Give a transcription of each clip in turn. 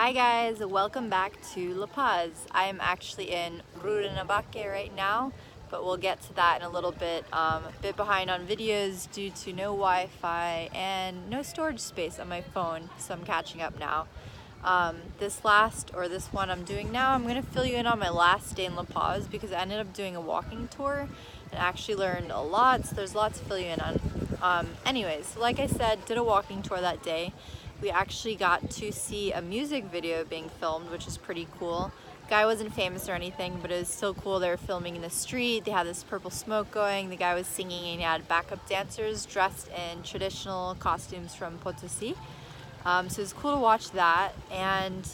Hi guys, welcome back to La Paz. I am actually in Rurrenabaque right now, but we'll get to that in a little bit. A bit behind on videos due to no Wi-Fi and no storage space on my phone, so I'm catching up now. This one I'm doing now, I'm gonna fill you in on my last day in La Paz because I ended up doing a walking tour and actually learned a lot, so there's lots to fill you in on. Anyways, like I said, did a walking tour that day. We actually got to see a music video being filmed, which is pretty cool. Guy wasn't famous or anything, but it was still cool. They were filming in the street, they had this purple smoke going, the guy was singing, and he had backup dancers dressed in traditional costumes from Potosi. So it was cool to watch that, and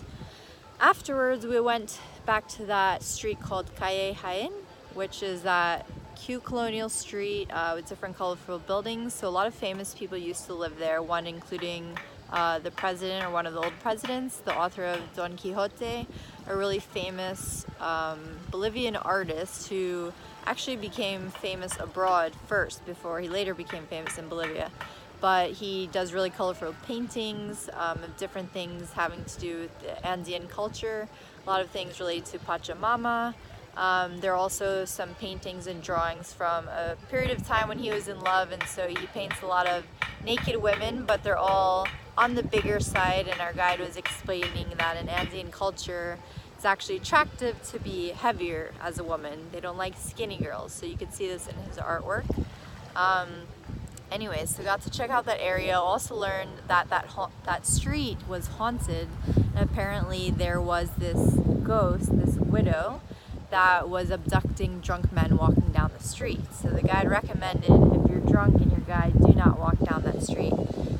afterwards we went back to that street called Calle Jaén, which is that cute colonial street with different colorful buildings. So a lot of famous people used to live there, one including the president or one of the old presidents, the author of Don Quixote, a really famous Bolivian artist who actually became famous abroad first before he later became famous in Bolivia. But he does really colorful paintings of different things having to do with the Andean culture, a lot of things related to Pachamama. There are also some paintings and drawings from a period of time when he was in love, and so he paints a lot of naked women, but they're all on the bigger side, and our guide was explaining that in Andean culture it's actually attractive to be heavier as a woman. They don't like skinny girls, so you can see this in his artwork. Anyways, so we got to check out that area. Also learned that that street was haunted, and apparently there was this ghost, this widow, that was abducting drunk men walking down the street. So the guide recommended, if you're drunk and your guide, do not walk down that street.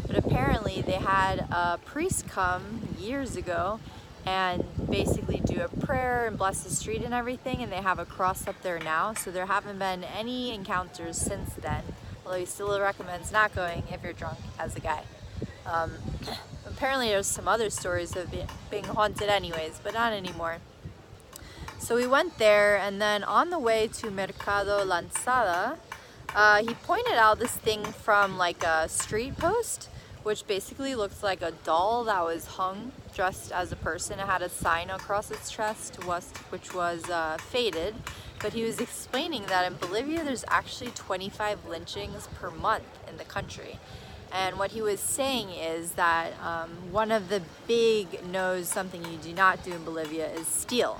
But apparently they had a priest come years ago and basically do a prayer and bless the street and everything, and they have a cross up there now. So there haven't been any encounters since then, although he still recommends not going if you're drunk as a guy. Apparently there's some other stories of being haunted anyways, but not anymore. So we went there, and then on the way to Mercado Lanzada, he pointed out this thing from like a street post, which basically looks like a doll that was hung dressed as a person. It had a sign across its chest, which was faded. But he was explaining that in Bolivia there's actually 25 lynchings per month in the country. And what he was saying is that one of the big no's, something you do not do in Bolivia, is steal.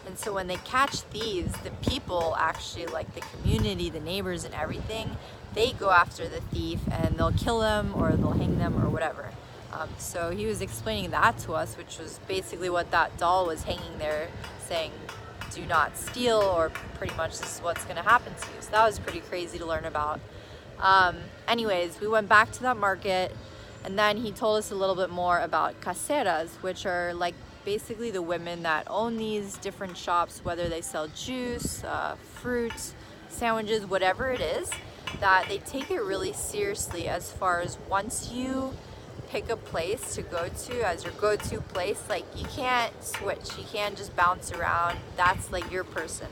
And so when they catch thieves, the people actually, like the community, the neighbors and everything, they go after the thief and they'll kill them or they'll hang them or whatever. So he was explaining that to us, which was basically what that doll was hanging there saying, do not steal, or pretty much this is what's going to happen to you. So that was pretty crazy to learn about. Anyways, we went back to that market, and then he told us a little bit more about caseras, which are like basically the women that own these different shops, whether they sell juice, fruit, sandwiches, whatever it is, that they take it really seriously as far as once you pick a place to go to as your go-to place, like you can't switch, you can't just bounce around, that's like your person.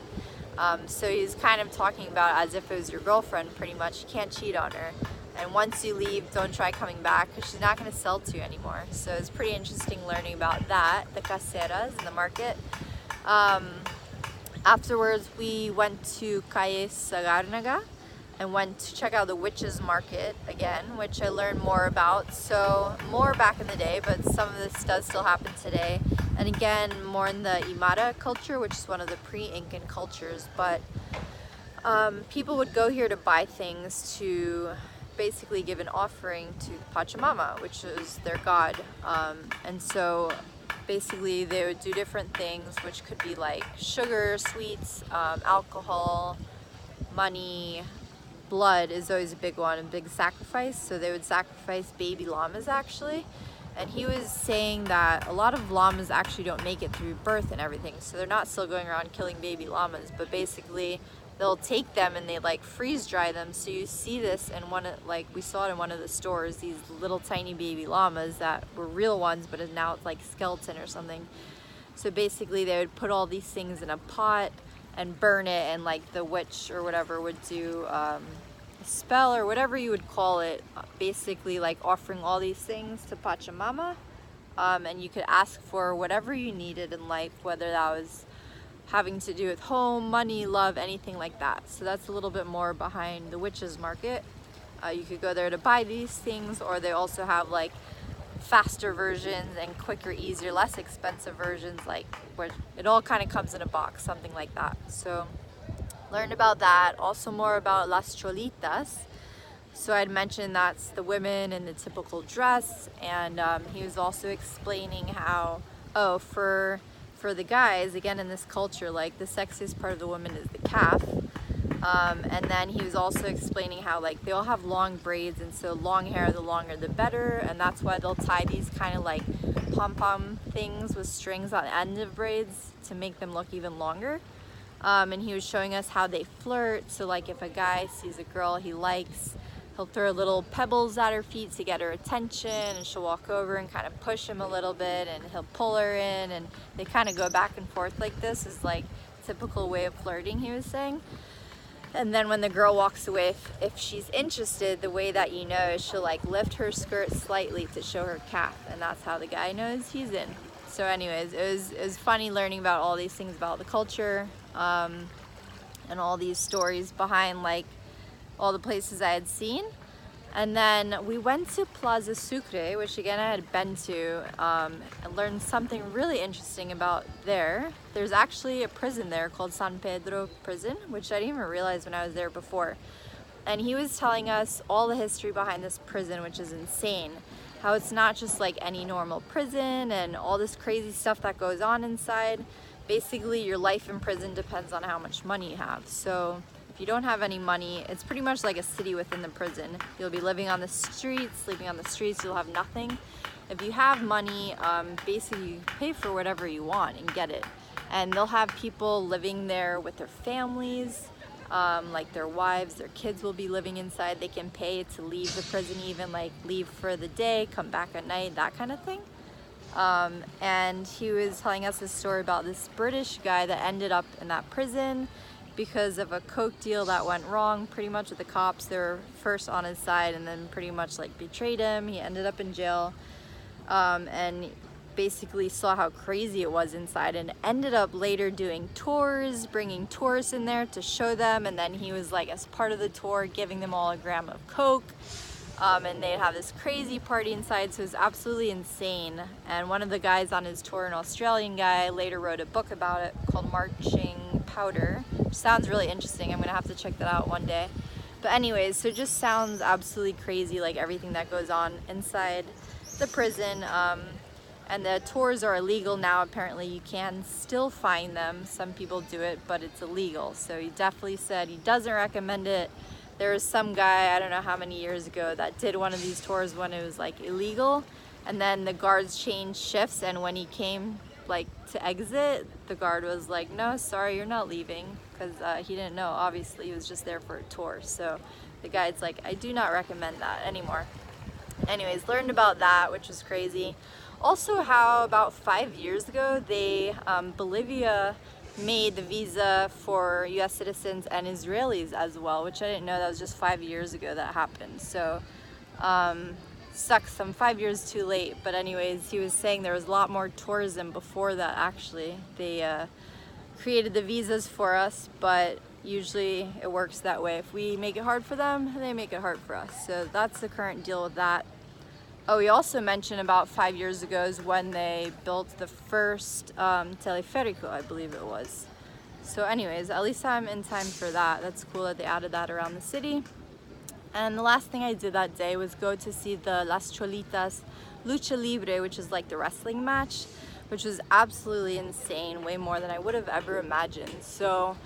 So he's kind of talking about as if it was your girlfriend pretty much. You can't cheat on her. And once you leave, don't try coming back because she's not going to sell to you anymore. So it's pretty interesting learning about that, the caseras in the market. Afterwards, we went to Calle Sagarnaga and went to check out the witches market again, which I learned more about. So more back in the day, but some of this does still happen today. And again, more in the Aymara culture, which is one of the pre-Incan cultures. But people would go here to buy things to basically give an offering to Pachamama, which is their god. And so basically they would do different things, which could be like sugar, sweets, alcohol, money. Blood is always a big one, a big sacrifice. So they would sacrifice baby llamas actually. And he was saying that a lot of llamas actually don't make it through birth and everything. So they're not still going around killing baby llamas, but basically they'll take them and they like freeze dry them. So you see this in like we saw it in one of the stores, these little tiny baby llamas that were real ones, but now it's like skeleton or something. So basically they would put all these things in a pot and burn it, and like the witch or whatever would do a spell or whatever you would call it, basically like offering all these things to Pachamama. and you could ask for whatever you needed in life, whether that was having to do with home, money, love, anything like that. So that's a little bit more behind the witches market. You could go there to buy these things, or they also have like faster versions and quicker, easier, less expensive versions, like where it all kind of comes in a box, something like that. So learned about that. Also more about las Cholitas. So I'd mentioned that's the women in the typical dress, and he was also explaining how, oh, for the guys, again in this culture, like the sexiest part of the woman is the calf. And then he was also explaining how like they all have long braids, and so long hair, the longer the better, and that's why they'll tie these kind of like pom-pom things with strings on the end of braids to make them look even longer. And he was showing us how they flirt. So like if a guy sees a girl he likes, he'll throw little pebbles at her feet to get her attention, and she'll walk over and kind of push him a little bit, and he'll pull her in, and they kind of go back and forth like this. Is like typical way of flirting, he was saying. And then when the girl walks away, if she's interested, the way that you know is she'll like lift her skirt slightly to show her calf, and that's how the guy knows he's in. So anyways, it was funny learning about all these things about the culture, and all these stories behind like all the places I had seen. And then we went to Plaza Sucre, which again I had been to, and learned something really interesting about there. There's actually a prison there called San Pedro prison, which I didn't even realize when I was there before. And he was telling us all the history behind this prison, which is insane. How it's not just like any normal prison and all this crazy stuff that goes on inside. Basically your life in prison depends on how much money you have. So if you don't have any money, it's pretty much like a city within the prison. You'll be living on the streets, sleeping on the streets, you'll have nothing. If you have money, basically you pay for whatever you want and get it. And they'll have people living there with their families, like their wives, their kids will be living inside. They can pay to leave the prison, even like leave for the day, come back at night, that kind of thing. And he was telling us a story about this British guy that ended up in that prison because of a coke deal that went wrong pretty much with the cops. They were first on his side and then pretty much like betrayed him. He ended up in jail, and basically saw how crazy it was inside, and ended up later doing tours, bringing tourists in there to show them. And then he was like, as part of the tour, giving them all a gram of coke, and they'd have this crazy party inside. So it was absolutely insane. And one of the guys on his tour, an Australian guy, later wrote a book about it called Marching Powder, which sounds really interesting. I'm gonna have to check that out one day. But anyways, so it just sounds absolutely crazy, like everything that goes on inside the prison. And the tours are illegal now. Apparently you can still find them. Some people do it, but it's illegal. So he definitely said he doesn't recommend it. There was some guy, I don't know how many years ago, that did one of these tours when it was like illegal, and then the guards changed shifts, and when he came like to exit, the guard was like, no, sorry, you're not leaving, because he didn't know. Obviously he was just there for a tour. So the guide's like, I do not recommend that anymore. Anyways, learned about that, which was crazy. Also how about 5 years ago, Bolivia made the visa for US citizens and Israelis as well, which I didn't know. That was just 5 years ago that happened. So sucks, I'm 5 years too late. But anyways, he was saying there was a lot more tourism before that actually. They created the visas for us, but usually it works that way. If we make it hard for them, they make it hard for us. So that's the current deal with that. Oh, we also mentioned about 5 years ago is when they built the first teleférico, I believe it was. So anyways, at least I'm in time for that. That's cool that they added that around the city. And the last thing I did that day was go to see the Las Cholitas lucha libre, which is like the wrestling match, which was absolutely insane, way more than I would have ever imagined. So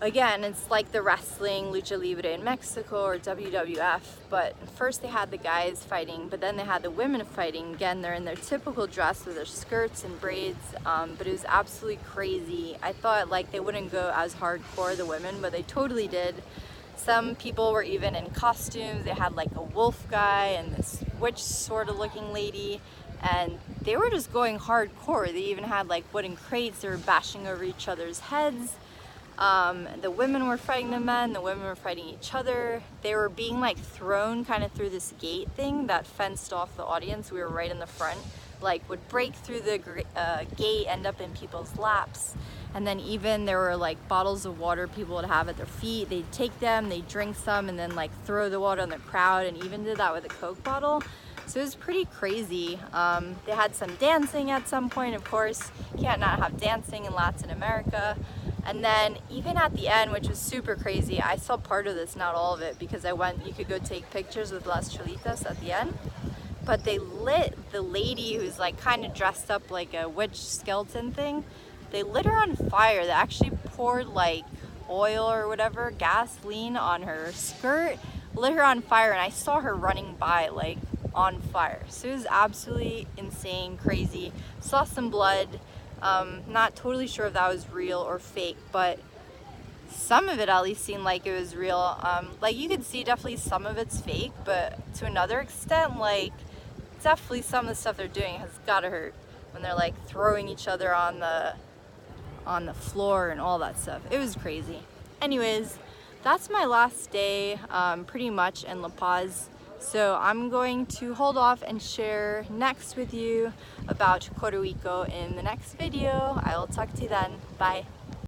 again, it's like the wrestling lucha libre in Mexico or WWF, but first they had the guys fighting, but then they had the women fighting. Again, they're in their typical dress with their skirts and braids, but it was absolutely crazy. I thought like they wouldn't go as hardcore, the women, but they totally did. Some people were even in costumes. They had like a wolf guy and this witch sort of looking lady, and they were just going hardcore. They even had like wooden crates. They were bashing over each other's heads. The women were fighting the men, the women were fighting each other. They were being like thrown kind of through this gate thing that fenced off the audience. We were right in the front, like would break through the gate, end up in people's laps. And then even there were like bottles of water people would have at their feet. They'd take them, they'd drink some, and then like throw the water on the crowd, and even did that with a Coke bottle. So it was pretty crazy. They had some dancing at some point, of course. You can't not have dancing in Latin America. And then even at the end, which was super crazy, I saw part of this, not all of it, because you could go take pictures with Las Cholitas at the end. But they lit the lady who's like kind of dressed up like a witch skeleton thing. They lit her on fire. They actually poured like oil or whatever, gasoline on her skirt, lit her on fire, and I saw her running by like on fire. So it was absolutely insane, crazy. Saw some blood. Not totally sure if that was real or fake, but some of it at least seemed like it was real. Like you could see definitely some of it's fake, but to another extent, like definitely some of the stuff they're doing has gotta hurt when they're like throwing each other on the floor and all that stuff. It was crazy. Anyways, that's my last day pretty much in La Paz. So I'm going to hold off and share next with you about Puerto Rico in the next video. I will talk to you then. Bye.